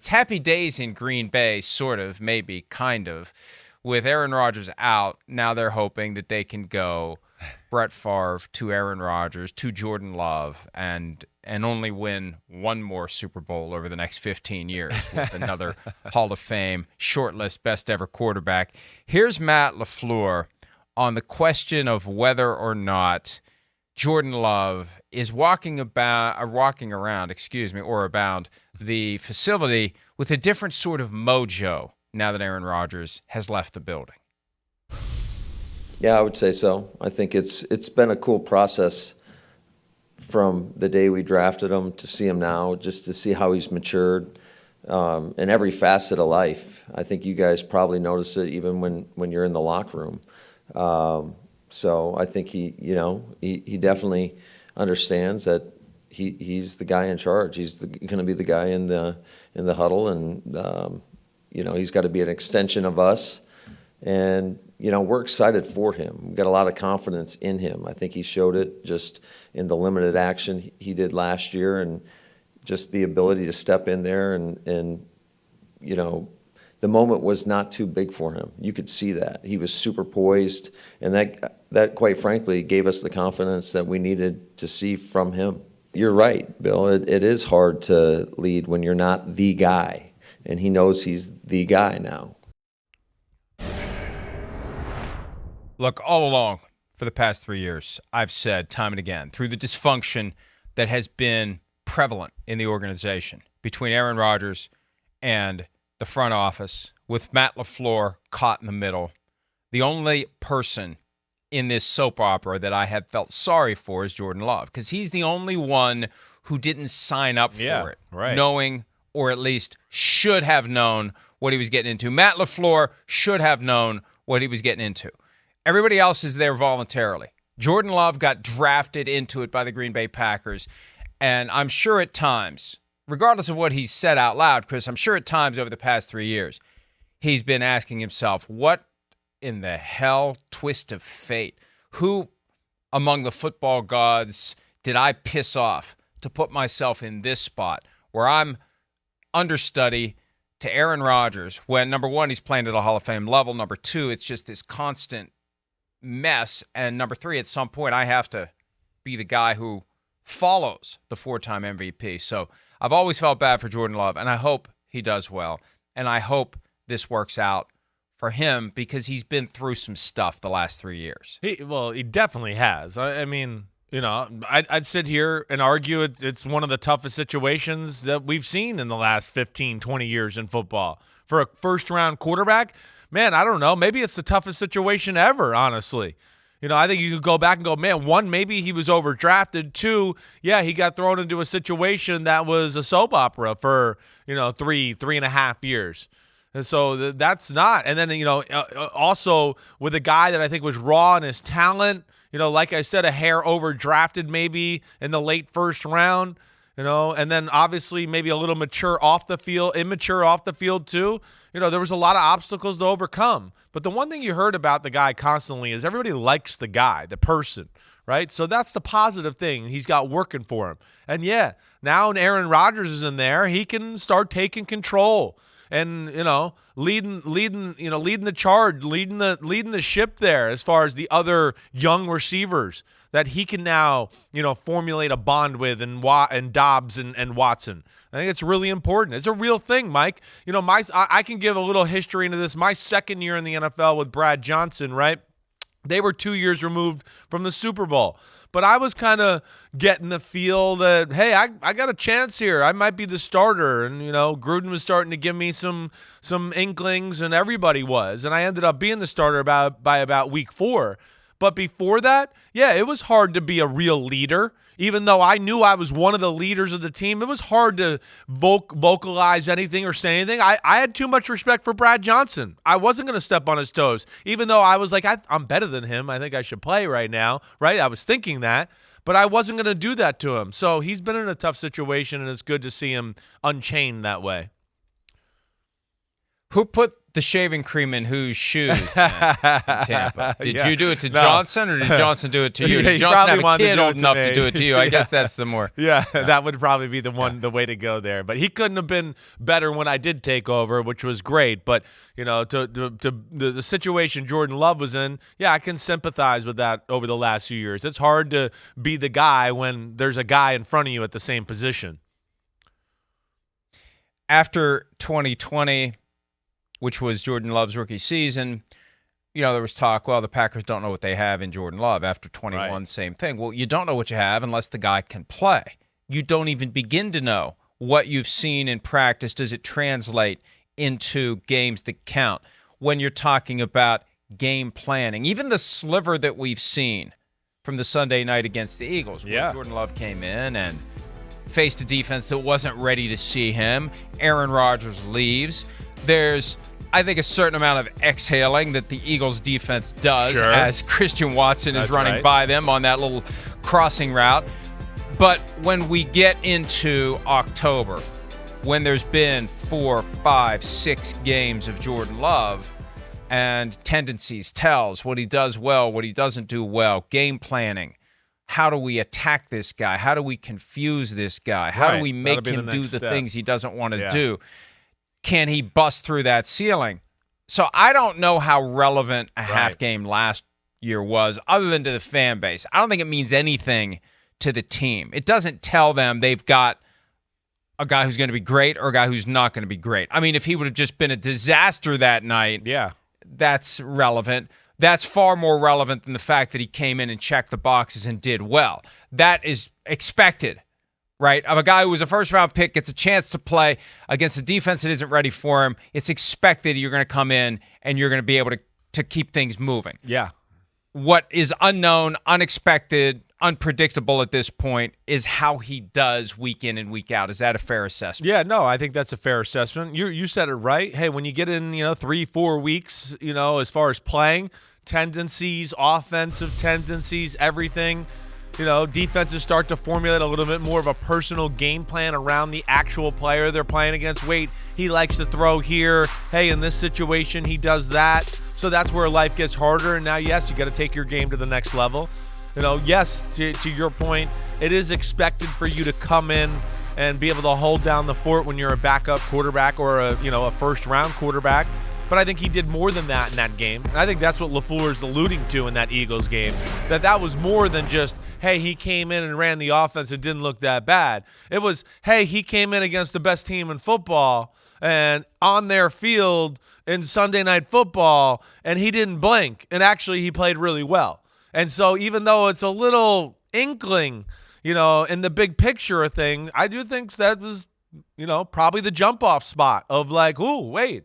It's happy days in Green Bay, sort of, maybe, kind of. With Aaron Rodgers out, now they're hoping that they can go Brett Favre to Aaron Rodgers to Jordan Love and only win one more Super Bowl over the next 15 years with another Hall of Fame shortlist best ever quarterback. Here's Matt LaFleur on the question of whether or not Jordan Love is walking around the facility with a different sort of mojo now that Aaron Rodgers has left the building. Yeah, I would say so. I think it's been a cool process from the day we drafted him to see him now, just to see how he's matured in every facet of life. I think you guys probably notice it even when you're in the locker room. So I think he definitely understands that he's the guy in charge. He's going to be the guy in the huddle, and he's got to be an extension of us. And we're excited for him. We've got a lot of confidence in him. I think he showed it just in the limited action he did last year, and just the ability to step in there and the moment was not too big for him. You could see that. He was super poised, and that quite frankly gave us the confidence that we needed to see from him. You're right, Bill. It is hard to lead when you're not the guy, and he knows he's the guy now. Look, all along for the past 3 years, I've said time and again, through the dysfunction that has been prevalent in the organization between Aaron Rodgers and the front office, with Matt LaFleur caught in the middle, the only person in this soap opera that I have felt sorry for is Jordan Love, because he's the only one who didn't sign up for it, right, knowing, or at least should have known, what he was getting into. Matt LaFleur should have known what he was getting into. Everybody else is there voluntarily. Jordan Love got drafted into it by the Green Bay Packers, and I'm sure at times, regardless of what he's said out loud, Chris, I'm sure at times over the past 3 years, he's been asking himself, what in the hell twist of fate? Who among the football gods did I piss off to put myself in this spot where I'm understudy to Aaron Rodgers when, number one, he's playing at a Hall of Fame level. Number two, it's just this constant mess. And number three, at some point, I have to be the guy who follows the four-time MVP. So I've always felt bad for Jordan Love, and I hope he does well. And I hope this works out for him because he's been through some stuff the last 3 years. He definitely has. I mean, I'd sit here and argue it's one of the toughest situations that we've seen in the last 15, 20 years in football. For a first-round quarterback, man, I don't know. Maybe it's the toughest situation ever, honestly. I think you could go back and go, man, one, maybe he was overdrafted. Two, yeah, he got thrown into a situation that was a soap opera for, 3.5 years. And so that's not. And then, also with a guy that I think was raw in his talent, like I said, a hair overdrafted maybe in the late first round, and then obviously maybe a little immature off the field too. There was a lot of obstacles to overcome. But the one thing you heard about the guy constantly is everybody likes the guy, the person, right? So that's the positive thing he's got working for him. And yeah, now Aaron Rodgers is in there, he can start taking control and, leading the charge, leading the ship there as far as the other young receivers that he can now, formulate a bond with and Dobbs and Watson. I think it's really important. It's a real thing, Mike. I can give a little history into this. My second year in the NFL with Brad Johnson, right? They were 2 years removed from the Super Bowl. But I was kind of getting the feel that, hey, I got a chance here. I might be the starter. And, Gruden was starting to give me some inklings, and everybody was. And I ended up being the starter by about week 4. But before that, yeah, it was hard to be a real leader. Even though I knew I was one of the leaders of the team, it was hard to vocalize anything or say anything. I had too much respect for Brad Johnson. I wasn't going to step on his toes, even though I was like, I'm better than him. I think I should play right now, right? I was thinking that, but I wasn't going to do that to him. So he's been in a tough situation, and it's good to see him unchained that way. Who put the shaving cream in whose shoes in Tampa? Did you do it to Johnson, or did Johnson do it to you? Did Johnson have a kid old enough to do it to you? I guess that's the more. Yeah, that would probably be the way to go there. But he couldn't have been better when I did take over, which was great. But, to the situation Jordan Love was in, yeah, I can sympathize with that over the last few years. It's hard to be the guy when there's a guy in front of you at the same position. After 2020, which was Jordan Love's rookie season, there was talk, well, the Packers don't know what they have in Jordan Love. After 21, right. Same thing. Well, you don't know what you have unless the guy can play. You don't even begin to know what you've seen in practice. Does it translate into games that count? When you're talking about game planning, even the sliver that we've seen from the Sunday night against the Eagles, where Jordan Love came in and faced a defense that wasn't ready to see him. Aaron Rodgers leaves. There's, I think, a certain amount of exhaling that the Eagles defense does as Christian Watson is running by them on that little crossing route. But when we get into October, when there's been 4, 5, 6 games of Jordan Love and tendencies, tells, what he does well, what he doesn't do well, game planning, how do we attack this guy? How do we confuse this guy? How do we make him do the things he doesn't want to do? Can he bust through that ceiling? So I don't know how relevant a half game last year was, other than to the fan base. I don't think it means anything to the team. It doesn't tell them they've got a guy who's going to be great or a guy who's not going to be great. I mean, if he would have just been a disaster that night, that's relevant. That's far more relevant than the fact that he came in and checked the boxes and did well. That is expected. Right, of a guy who was a first-round pick, gets a chance to play against a defense that isn't ready for him. It's expected you're going to come in and you're going to be able to keep things moving. Yeah. What is unknown, unexpected, unpredictable at this point is how he does week in and week out. Is that a fair assessment? Yeah, no, I think that's a fair assessment. You said it right. Hey, when you get in, 3-4 weeks, as far as playing, tendencies, offensive tendencies, everything. Defenses start to formulate a little bit more of a personal game plan around the actual player they're playing against. Wait, he likes to throw here. Hey, in this situation, he does that. So that's where life gets harder. And now, yes, you got to take your game to the next level. Yes, to your point, it is expected for you to come in and be able to hold down the fort when you're a backup quarterback or a first-round quarterback. But I think he did more than that in that game. And I think that's what LaFleur is alluding to in that Eagles game, that was more than just, hey, he came in and ran the offense and didn't look that bad. It was, hey, he came in against the best team in football and on their field in Sunday Night Football, and he didn't blink. And actually, he played really well. And so even though it's a little inkling, in the big picture of thing, I do think that was, probably the jump-off spot of like, ooh, wait,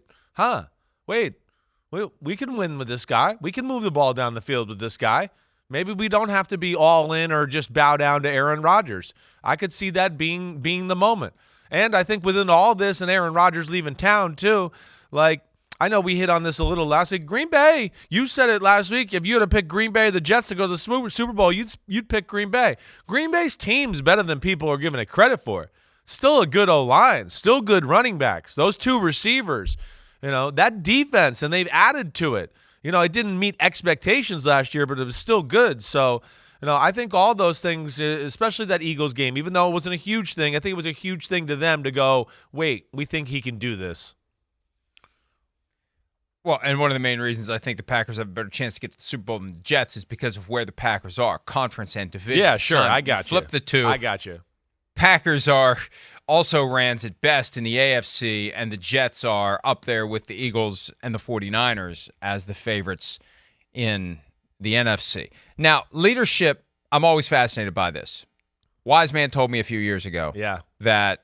we can win with this guy. We can move the ball down the field with this guy. Maybe we don't have to be all in or just bow down to Aaron Rodgers. I could see that being the moment. And I think within all this and Aaron Rodgers leaving town too, like I know we hit on this a little last week. Green Bay, you said it last week. If you had to pick Green Bay or the Jets to go to the Super Bowl, you'd pick Green Bay. Green Bay's team's better than people are giving it credit for. Still a good O-line, still good running backs. Those 2 receivers. That defense, and they've added to it. It didn't meet expectations last year, but it was still good. So, I think all those things, especially that Eagles game, even though it wasn't a huge thing, I think it was a huge thing to them to go, wait, we think he can do this. Well, and one of the main reasons I think the Packers have a better chance to get to the Super Bowl than the Jets is because of where the Packers are, conference and division. Yeah, sure, Son, I got you. Flip the two. I got you. Packers are also rans at best in the AFC, and the Jets are up there with the Eagles and the 49ers as the favorites in the NFC. Now, leadership, I'm always fascinated by this. Wise man told me a few years ago that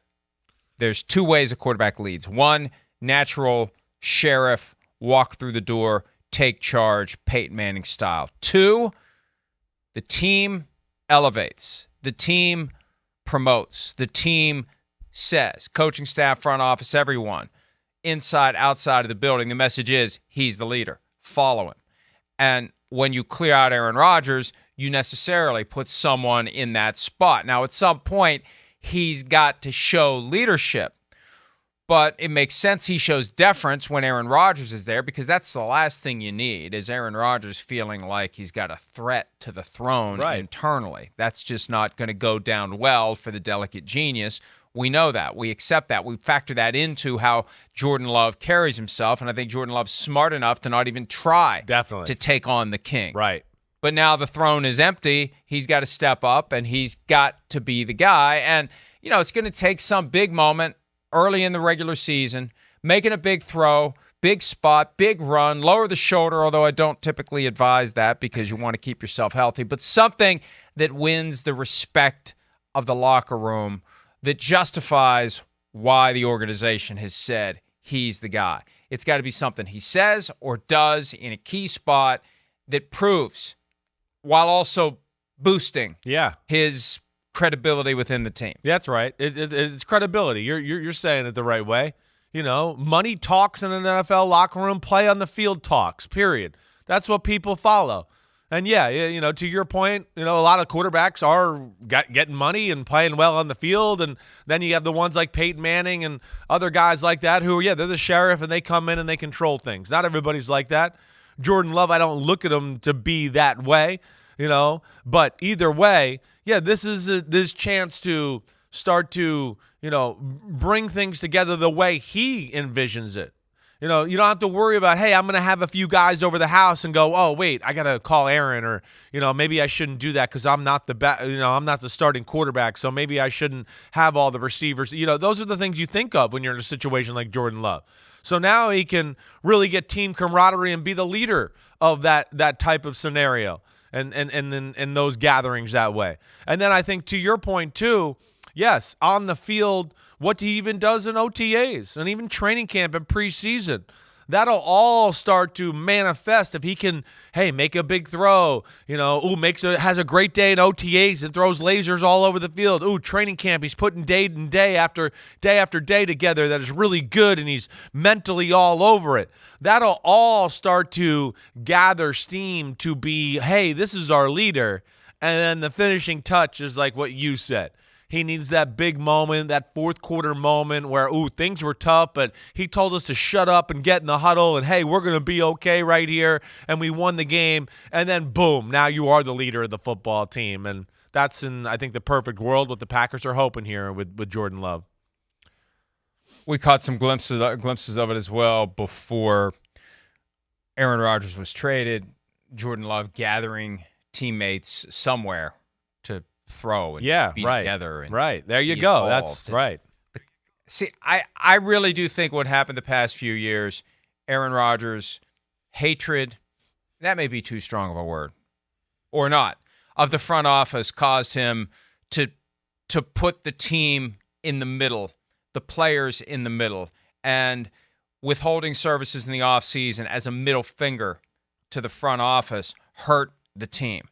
there's 2 ways a quarterback leads. 1, natural sheriff, walk through the door, take charge, Peyton Manning style. 2, the team elevates. The team promotes. The team says, coaching staff, front office, everyone, inside, outside of the building, the message is he's the leader. Follow him. And when you clear out Aaron Rodgers, you necessarily put someone in that spot. Now, at some point, he's got to show leadership. But it makes sense he shows deference when Aaron Rodgers is there, because that's the last thing you need is Aaron Rodgers feeling like he's got a threat to the throne internally. That's just not going to go down well for the delicate genius. We know that. We accept that. We factor that into how Jordan Love carries himself, and I think Jordan Love's smart enough to not even try to take on the king. Right. But now the throne is empty. He's got to step up, and he's got to be the guy. And, it's going to take some big moment early in the regular season, making a big throw, big spot, big run, lower the shoulder, although I don't typically advise that because you want to keep yourself healthy, but something that wins the respect of the locker room, that justifies why the organization has said he's the guy. It's got to be something he says or does in a key spot that proves, while also boosting his credibility within the team. That's right. It's credibility. You're saying it the right way. Money talks in an NFL locker room. Play on the field talks. Period. That's what people follow. And to your point, a lot of quarterbacks are getting money and playing well on the field, and then you have the ones like Peyton Manning and other guys like that who, they're the sheriff and they come in and they control things. Not everybody's like that. Jordan Love, I don't look at him to be that way, But either way, this is this chance to start to, bring things together the way he envisions it. You don't have to worry about, hey, I'm going to have a few guys over the house and go, oh, wait, I got to call Aaron, or, maybe I shouldn't do that because I'm not I'm not the starting quarterback, so maybe I shouldn't have all the receivers. Those are the things you think of when you're in a situation like Jordan Love. So now he can really get team camaraderie and be the leader of that type of scenario and in those gatherings that way. And then I think to your point too, yes, on the field, what he even does in OTAs and even training camp and preseason, that'll all start to manifest if he can, make a big throw, has a great day in OTAs and throws lasers all over the field. Training camp, he's putting day after day together that is really good, and he's mentally all over it. That'll all start to gather steam to be, hey, this is our leader. And then the finishing touch is like what you said. He needs that big moment, that fourth quarter moment where, things were tough, but he told us to shut up and get in the huddle and, hey, we're going to be okay right here, and we won the game. And then, boom, now you are the leader of the football team. And that's in, I think, the perfect world, what the Packers are hoping here with Jordan Love. We caught some glimpses of it as well before Aaron Rodgers was traded. Jordan Love gathering teammates somewhere to throw and be together. And there you go. That's right. See, I really do think what happened the past few years, Aaron Rodgers' hatred, that may be too strong of a word, or not, of the front office caused him to put the team in the middle, the players in the middle, and withholding services in the offseason as a middle finger to the front office hurt the team.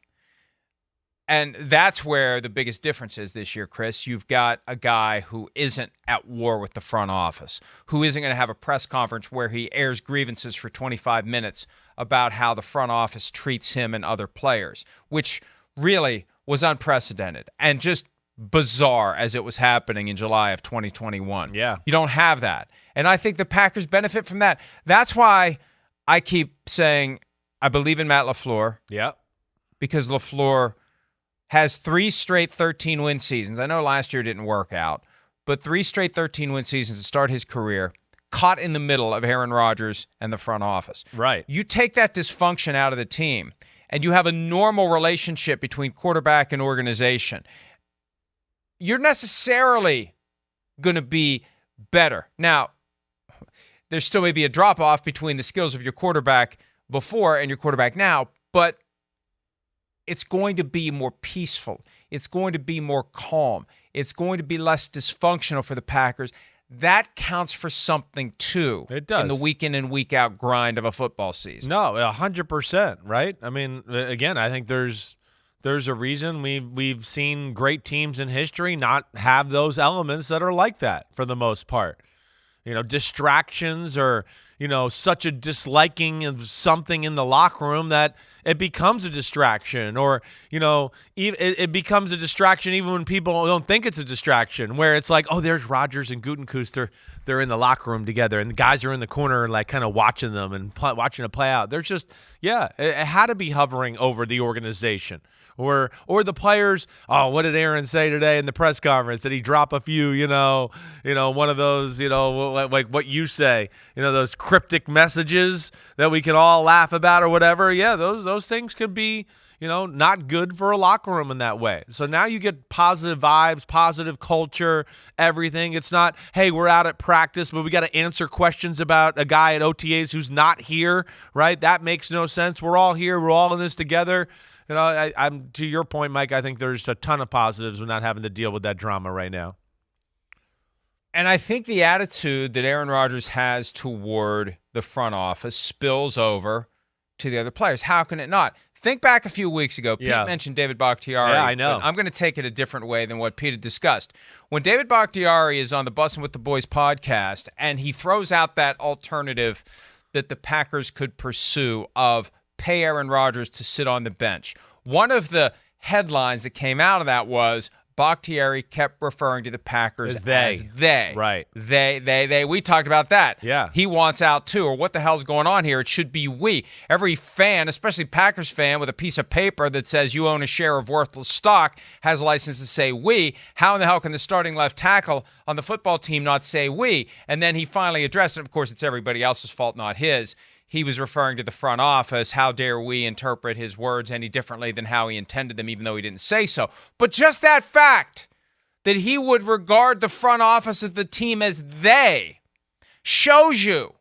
And that's where the biggest difference is this year, Chris. You've got a guy who isn't at war with the front office, who isn't going to have a press conference where he airs grievances for 25 minutes about how the front office treats him and other players, which really was unprecedented and just bizarre as it was happening in July of 2021. Yeah. You don't have that. And I think the Packers benefit from that. That's why I keep saying I believe in Matt LaFleur. Yeah. Because LaFleur has 3 straight 13-win seasons. I know last year didn't work out, but 3 straight 13-win seasons to start his career, caught in the middle of Aaron Rodgers and the front office. Right. You take that dysfunction out of the team, and you have a normal relationship between quarterback and organization, you're necessarily going to be better. Now, there still may be a drop-off between the skills of your quarterback before and your quarterback now, but it's going to be more peaceful. It's going to be more calm. It's going to be less dysfunctional for the Packers. That counts for something, too. It does. In the week in and week out grind of a football season. No, 100%, right? I mean, again, I think there's a reason we've seen great teams in history not have those elements that are like that for the most part. Distractions or, such a disliking of something in the locker room that it becomes a distraction, or, it becomes a distraction even when people don't think it's a distraction, where it's like, oh, there's Rodgers and Gutekunst. They're in the locker room together, and the guys are in the corner, like, kind of watching them and watching it play out. There's just, it had to be hovering over the organization. Or the players, oh, what did Aaron say today in the press conference? Did he drop a few, one of those, like what you say, those cryptic messages that we can all laugh about or whatever? Yeah, those things could be, not good for a locker room in that way. So now you get positive vibes, positive culture, everything. It's not, hey, we're out at practice, but we got to answer questions about a guy at OTAs who's not here, right? That makes no sense. We're all here. We're all in this together. I'm to your point, Mike, I think there's a ton of positives with not having to deal with that drama right now. And I think the attitude that Aaron Rodgers has toward the front office spills over to the other players. How can it not? Think back a few weeks ago. Pete mentioned David Bakhtiari. Yeah, I know. I'm going to take it a different way than what Pete had discussed. When David Bakhtiari is on the Bussin' with the Boys podcast and he throws out that alternative that the Packers could pursue of pay Aaron Rodgers to sit on the bench. One of the headlines that came out of that was Bakhtiari kept referring to the Packers as they. Right. They. We talked about that. Yeah. He wants out too, or what the hell's going on here? It should be we. Every fan, especially Packers fan with a piece of paper that says you own a share of worthless stock, has a license to say we. How in the hell can the starting left tackle on the football team not say we? And then he finally addressed it. Of course, it's everybody else's fault, not his. He was referring to the front office. How dare we interpret his words any differently than how he intended them, even though he didn't say so. But just that fact that he would regard the front office of the team as they shows you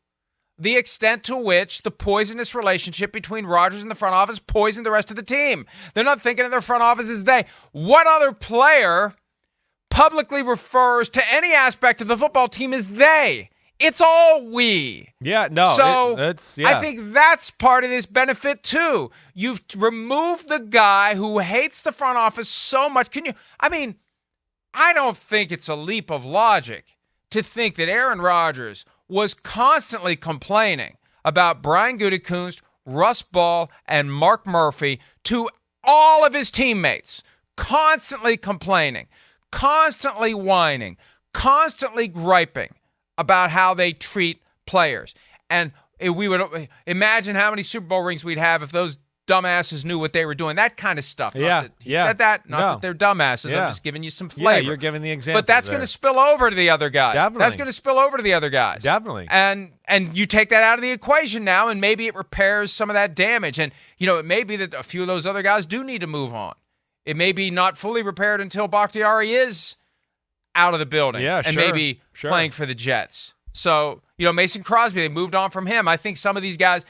the extent to which the poisonous relationship between Rodgers and the front office poisoned the rest of the team. They're not thinking of their front office as they. What other player publicly refers to any aspect of the football team as they? It's all we. Yeah, no. So I think that's part of this benefit too. You've removed the guy who hates the front office so much. I don't think it's a leap of logic to think that Aaron Rodgers was constantly complaining about Brian Gutekunst, Russ Ball, and Mark Murphy to all of his teammates. Constantly complaining, constantly whining, constantly griping about how they treat players. And we would imagine how many Super Bowl rings we'd have if those dumbasses knew what they were doing. That kind of stuff. Said that. Not that they're dumbasses. I'm just giving you some flavor. Yeah, you're giving the example. But that's going to spill over to the other guys. Definitely. That's going to spill over to the other guys. Definitely. And you take that out of the equation now, and maybe it repairs some of that damage. And, it may be that a few of those other guys do need to move on. It may be not fully repaired until Bakhtiari is out of the building and maybe playing for the Jets. So, Mason Crosby, they moved on from him. I think some of these guys,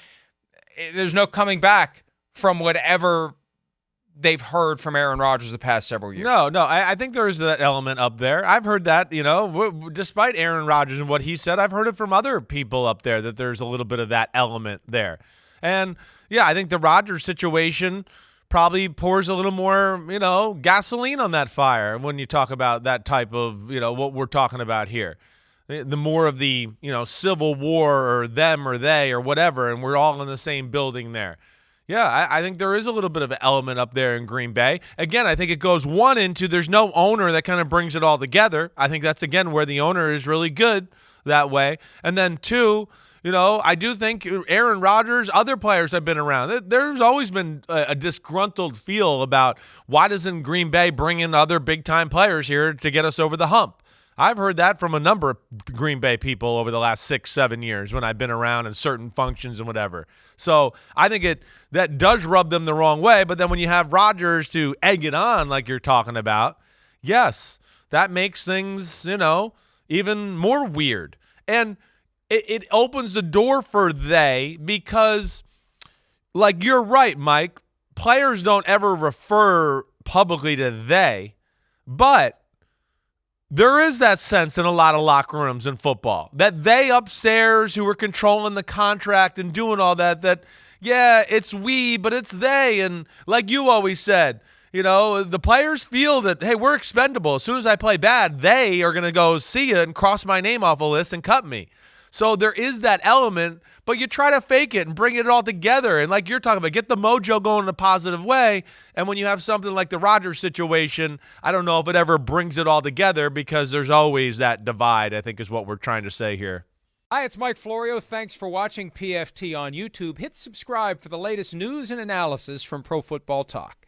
there's no coming back from whatever they've heard from Aaron Rodgers the past several years. No, I think there is that element up there. I've heard that, despite Aaron Rodgers and what he said, I've heard it from other people up there that there's a little bit of that element there. And, I think the Rodgers situation probably pours a little more, gasoline on that fire when you talk about that type of, what we're talking about here. The more of the, civil war or them or they or whatever, and we're all in the same building there. Yeah, I think there is a little bit of an element up there in Green Bay. Again, I think it goes one into there's no owner that kind of brings it all together. I think that's, again, where the owner is really good that way. And then two, I do think Aaron Rodgers, other players have been around. There's always been a disgruntled feel about why doesn't Green Bay bring in other big-time players here to get us over the hump? I've heard that from a number of Green Bay people over the last 6-7 years when I've been around in certain functions and whatever. So I think that does rub them the wrong way. But then when you have Rodgers to egg it on like you're talking about, yes, that makes things, even more weird. And it opens the door for they because, like you're right, Mike, players don't ever refer publicly to they, but there is that sense in a lot of locker rooms in football that they upstairs who are controlling the contract and doing all that, yeah, it's we, but it's they. And like you always said, the players feel that, hey, we're expendable. As soon as I play bad, they are going to go see you and cross my name off a list and cut me. So there is that element, but you try to fake it and bring it all together. And like you're talking about, get the mojo going in a positive way. And when you have something like the Rodgers situation, I don't know if it ever brings it all together because there's always that divide, I think is what we're trying to say here. Hi, it's Mike Florio. Thanks for watching PFT on YouTube. Hit subscribe for the latest news and analysis from Pro Football Talk.